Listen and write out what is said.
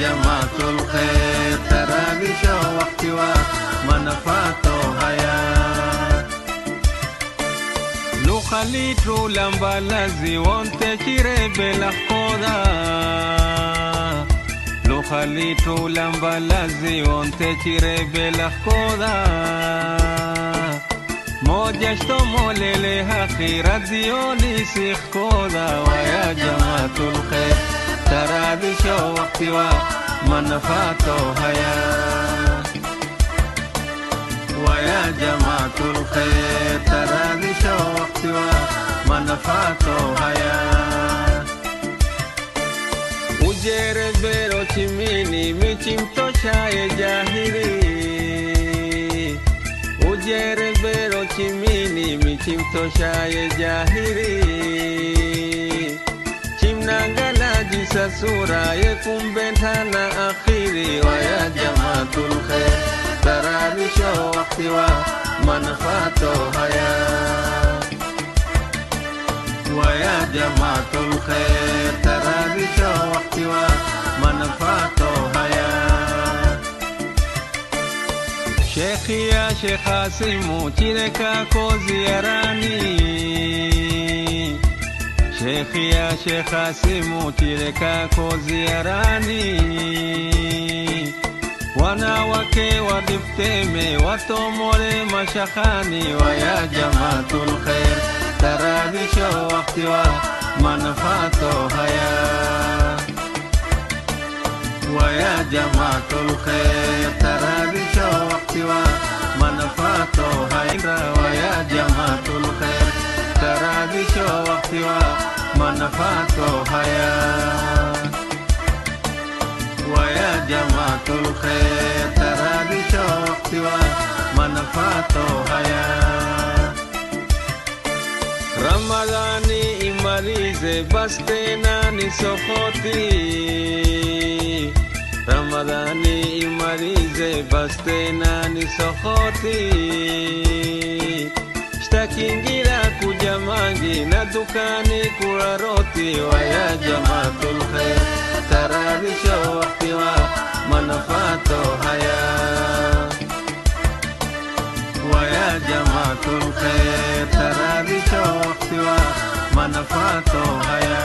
جماعة الخير تراوي شو وقت ومنفاتو هيا لو خليتو لمبالازي وانت كيري بلخودا لو خليتو لمبالازي وانت كيري بلخودا موجشتو مولي خيرا ديوني سيخ كودا ويا جماعة الخير تراوي شو وقت ومنفاتو هيا ويا جماعة الخير تراوي شو وقت ومنفاتو هيا ujere bero chimini michimtosha ye jahiri ujere bero chimini michimtosha ye jahiri chimnangala jisa sura ye kumbentana akhiri waya jamaatul khair tarawi sho waqti wa manfato haya ويا جماعة الخير تراوي شو وقت ومنفاتو هيا شيخي يا شيخ عاصمو تيركا كوزيراني شيخي يا شيخ عاصمو تيركا كوزيراني wanawake wadifteme watomole mashakani ويا جماعة الخير تراوي شو وقت ومنفاتو هيا ويا جماعة الخير تراوي شو وقت ومنفاتو هيا ويا جماعة الخير تراوي شو وقت ومنفاتو هيا ويا جماعة الخير تراوي شو وقت ومنفاتو هيا Ramadhani imalize bastena nisokoti Ramadhani imalize bastena nisokoti Shtakingira kuja mangi na dukani kula roti Waya jamaatul khair tarawi sho waqti wa manfato haya ويا جماعة الخير تراوي شو وقت ومنفاتو هيا